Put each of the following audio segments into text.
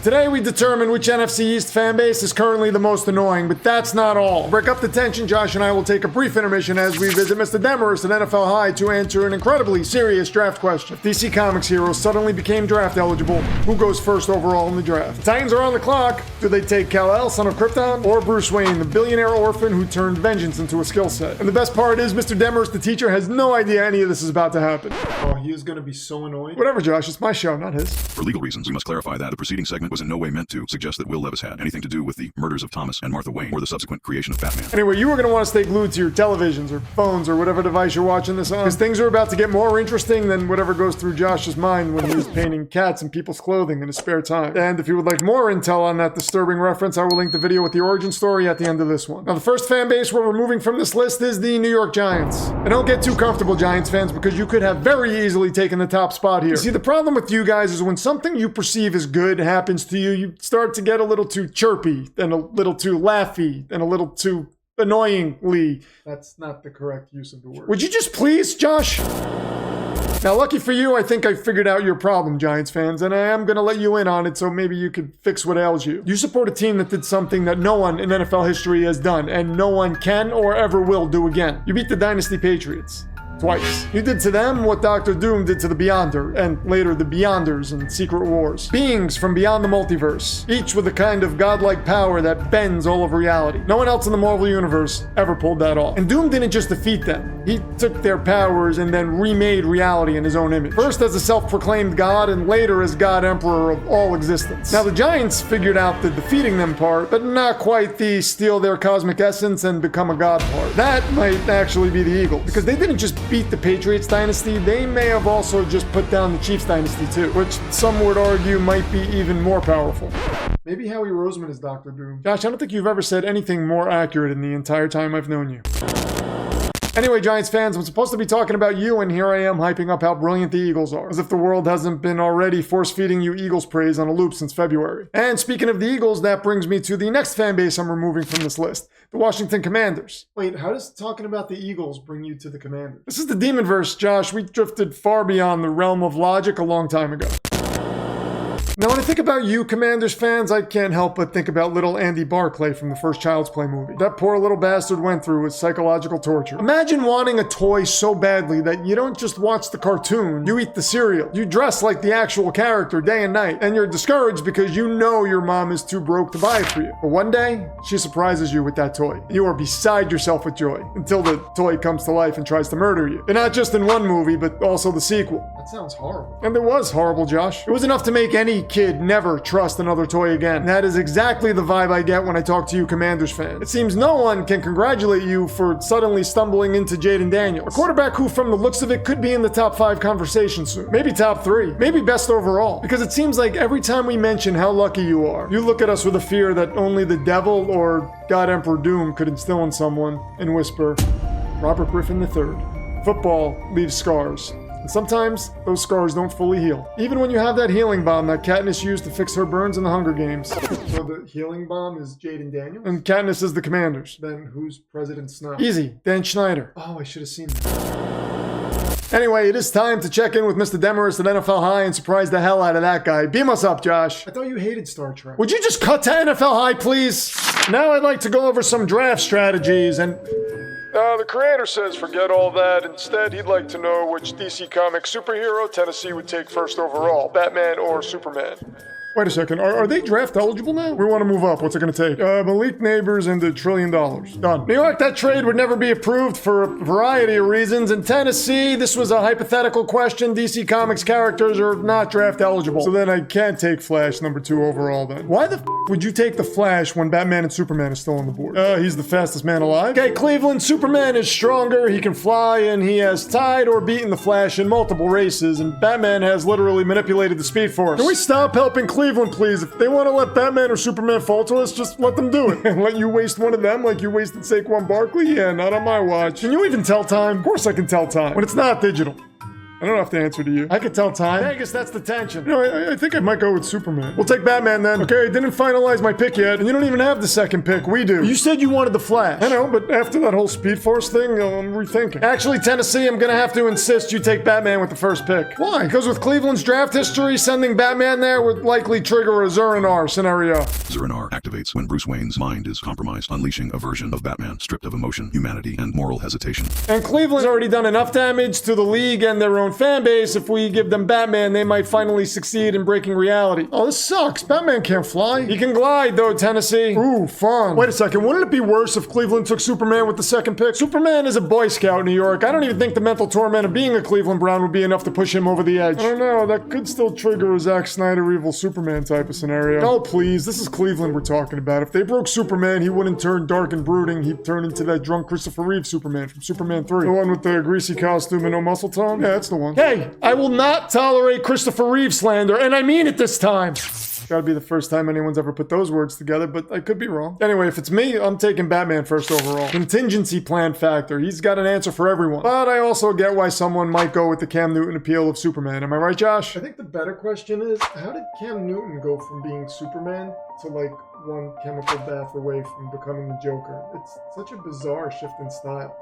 Today we determine which NFC East fanbase is currently the most annoying, but that's not all. To break up the tension, Josh and I will take a brief intermission as we visit Mr. Demonverse at NFL High to answer an incredibly serious draft question. If DC Comics heroes suddenly became draft eligible, who goes first overall in the draft? The Titans are on the clock. Do they take Kal-El, son of Krypton, or Bruce Wayne, the billionaire orphan who turned vengeance into a skill set? And the best part is Mr. Demonverse, the teacher, has no idea any of this is about to happen. Oh, he is going to be so annoyed. Whatever, Josh. It's my show, not his. For legal reasons, we must clarify that the preceding segment was in no way meant to suggest that Will Levis had anything to do with the murders of Thomas and Martha Wayne or the subsequent creation of Batman. Anyway, you were going to want to stay glued to your televisions or phones or whatever device you're watching this on, because things are about to get more interesting than whatever goes through Josh's mind when he's painting cats in people's clothing in his spare time. And if you would like more intel on that disturbing reference, I will link the video with the origin story at the end of this one. Now, the first fan base we're removing from this list is the New York Giants. And don't get too comfortable, Giants fans, because you could have very easily taken the top spot here. You see, the problem with you guys is when something you perceive as good happens to you, you start to get a little too chirpy and a little too laughy and a little too annoyingly. That's not the correct use of the word. Would you just please, Josh? Now, lucky for you, I think I figured out your problem, Giants fans, and I am going to let you in on it so maybe you could fix what ails you. You support a team that did something that no one in NFL history has done, and no one can or ever will do again. You beat the Dynasty Patriots. Twice. You did to them what Dr. Doom did to the Beyonder, and later the Beyonders in Secret Wars. Beings from beyond the multiverse, each with a kind of godlike power that bends all of reality. No one else in the Marvel Universe ever pulled that off. And Doom didn't just defeat them. He took their powers and then remade reality in his own image. First as a self-proclaimed god, and later as God Emperor of all existence. Now the Giants figured out the defeating them part, but not quite the steal their cosmic essence and become a god part. That might actually be the Eagles, because they didn't just beat the Patriots dynasty, they may have also just put down the Chiefs dynasty too, which some would argue might be even more powerful. Maybe Howie Roseman is Dr. Doom. Josh, I don't think you've ever said anything more accurate in the entire time I've known you. Anyway, Giants fans, I'm supposed to be talking about you, and here I am hyping up how brilliant the Eagles are. As if the world hasn't been already force-feeding you Eagles praise on a loop since February. And speaking of the Eagles, that brings me to the next fan base I'm removing from this list. The Washington Commanders. Wait, how does talking about the Eagles bring you to the Commanders? This is the Demonverse, Josh. We drifted far beyond the realm of logic a long time ago. Now, when I think about you, Commanders fans, I can't help but think about little Andy Barclay from the first Child's Play movie. That poor little bastard went through with psychological torture. Imagine wanting a toy so badly that you don't just watch the cartoon, you eat the cereal. You dress like the actual character day and night, and you're discouraged because you know your mom is too broke to buy it for you. But one day, she surprises you with that toy. You are beside yourself with joy, until the toy comes to life and tries to murder you. And not just in one movie, but also the sequel. That sounds horrible. And it was horrible, Josh. It was enough to make any kid never trust another toy again. And that is exactly the vibe I get when I talk to you Commanders fans. It seems no one can congratulate you for suddenly stumbling into Jaden Daniels, a quarterback who from the looks of it could be in the top 5 conversation soon. Maybe top 3, maybe best overall. Because it seems like every time we mention how lucky you are, you look at us with a fear that only the devil or God Emperor Doom could instill in someone and whisper, Robert Griffin III. Football leaves scars. And sometimes those scars don't fully heal. Even when you have that healing bomb that Katniss used to fix her burns in the Hunger Games. So the healing bomb is Jaden Daniels? And Katniss is the Commanders. Then who's President Snow? Easy, Dan Schneider. Oh, I should have seen that. Anyway, it is time to check in with Mr. Demonverse at NFL High and surprise the hell out of that guy. Beam us up, Josh. I thought you hated Star Trek. Would you just cut to NFL High, please? Now I'd like to go over some draft strategies and... the creator says forget all that. Instead, he'd like to know which DC Comics superhero Tennessee would take first overall, Batman or Superman. Wait a second, are they draft eligible now? We want to move up, what's it going to take? Malik Neighbors and $1 trillion. Done. New York, that trade would never be approved for a variety of reasons. In Tennessee, this was a hypothetical question. DC Comics characters are not draft eligible. So then I can't take Flash number 2 overall then. Why the would you take the Flash when Batman and Superman is still on the board? He's the fastest man alive. Okay, Cleveland, Superman is stronger, he can fly, and he has tied or beaten the Flash in multiple races, and Batman has literally manipulated the Speed Force. Can we stop helping Cleveland, please? If they want to let Batman or Superman fall to us, just let them do it. And let you waste one of them like you wasted Saquon Barkley? Yeah, not on my watch. Can you even tell time? Of course I can tell time. When it's not digital. I don't have to answer to you. I could tell time. I guess that's the tension. You know, I think I might go with Superman. We'll take Batman then. Okay, I didn't finalize my pick yet, and you don't even have the second pick. We do. You said you wanted the Flash. I know, but after that whole Speed Force thing, I'm rethinking. Actually, Tennessee, I'm gonna have to insist you take Batman with the first pick. Why? Because with Cleveland's draft history, sending Batman there would likely trigger a Zur-En-Arr scenario. Zur-En-Arr activates when Bruce Wayne's mind is compromised, unleashing a version of Batman stripped of emotion, humanity, and moral hesitation. And Cleveland's already done enough damage to the league and their own fan base. If we give them Batman, they might finally succeed in breaking reality. Oh, this sucks. Batman can't fly. He can glide, though, Tennessee. Ooh, fun. Wait a second. Wouldn't it be worse if Cleveland took Superman with the second pick? Superman is a Boy Scout in New York. I don't even think the mental torment of being a Cleveland Brown would be enough to push him over the edge. I don't know. That could still trigger a Zack Snyder evil Superman type of scenario. Oh, please. This is Cleveland we're talking about. If they broke Superman, he wouldn't turn dark and brooding. He'd turn into that drunk Christopher Reeve Superman from Superman 3. The one with the greasy costume and no muscle tone? Yeah, that's the one. Hey, I will not tolerate Christopher Reeve slander, and I mean it this time. Gotta be the first time anyone's ever put those words together, but I could be wrong. Anyway, if it's me, I'm taking Batman first overall. Contingency plan factor. He's got an answer for everyone. But I also get why someone might go with the Cam Newton appeal of Superman. Am I right, Josh? I think the better question is, how did Cam Newton go from being Superman to like one chemical bath away from becoming the Joker? It's such a bizarre shift in style.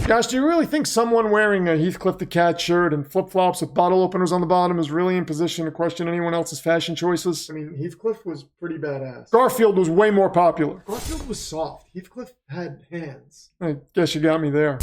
Gosh, do you really think someone wearing a Heathcliff the Cat shirt and flip-flops with bottle openers on the bottom is really in position to question anyone else's fashion choices? I mean, Heathcliff was pretty badass. Garfield was way more popular. Garfield was soft. Heathcliff had hands. I guess you got me there.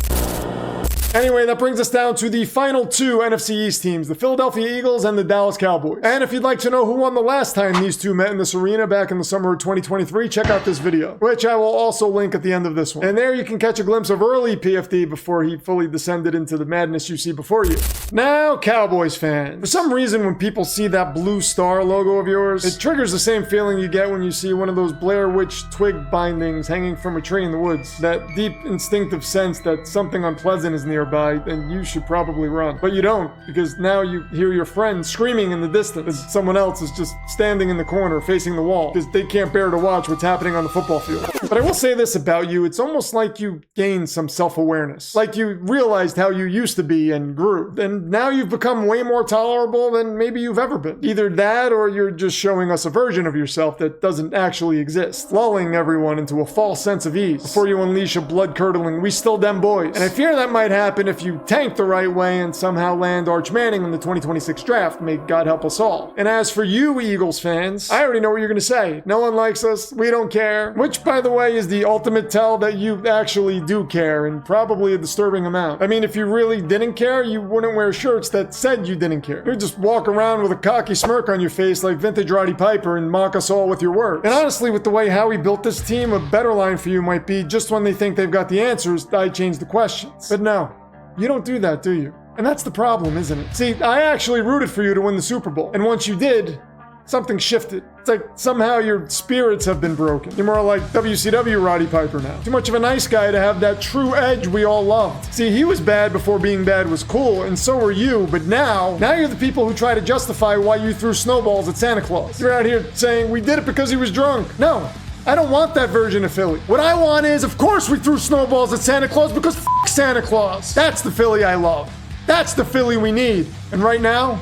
Anyway, that brings us down to the final two NFC East teams, the Philadelphia Eagles and the Dallas Cowboys. And if you'd like to know who won the last time these two met in this arena back in the summer of 2023, check out this video, which I will also link at the end of this one. And there you can catch a glimpse of early PFD before he fully descended into the madness you see before you. Now, Cowboys fans. For some reason, when people see that blue star logo of yours, it triggers the same feeling you get when you see one of those Blair Witch twig bindings hanging from a tree in the woods. That deep instinctive sense that something unpleasant is nearby and you should probably run. But you don't, because now you hear your friend screaming in the distance as someone else is just standing in the corner facing the wall because they can't bear to watch what's happening on the football field. But I will say this about you, it's almost like you gained some self-awareness. Like you realized how you used to be and grew. And now you've become way more tolerable than maybe you've ever been. Either that or you're just showing us a version of yourself that doesn't actually exist. Lulling everyone into a false sense of ease before you unleash a blood-curdling, "We still them boys." And I fear that might happen if you tank the right way and somehow land Arch Manning in the 2026 draft. May God help us all. And as for you, Eagles fans, I already know what you're going to say. No one likes us. We don't care. Which, by the way, is the ultimate tell that you actually do care, and probably a disturbing amount. I mean, if you really didn't care, you wouldn't wear shirts that said you didn't care. You'd just walk around with a cocky smirk on your face like vintage Roddy Piper and mock us all with your words. And honestly, with the way Howie built this team, a better line for you might be, just when they think they've got the answers, I change the questions. But no. You don't do that, do you? And that's the problem, isn't it? See, I actually rooted for you to win the Super Bowl. And once you did, something shifted. It's like somehow your spirits have been broken. You're more like WCW Roddy Piper now. Too much of a nice guy to have that true edge we all loved. See, he was bad before being bad was cool, and so were you, but now you're the people who try to justify why you threw snowballs at Santa Claus. You're out here saying we did it because he was drunk. No. I don't want that version of Philly. What I want is, of course we threw snowballs at Santa Claus because f*** Santa Claus. That's the Philly I love. That's the Philly we need. And right now,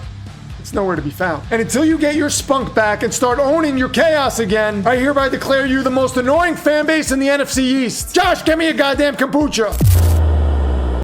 it's nowhere to be found. And until you get your spunk back and start owning your chaos again, I hereby declare you the most annoying fan base in the NFC East. Josh, get me a goddamn kombucha.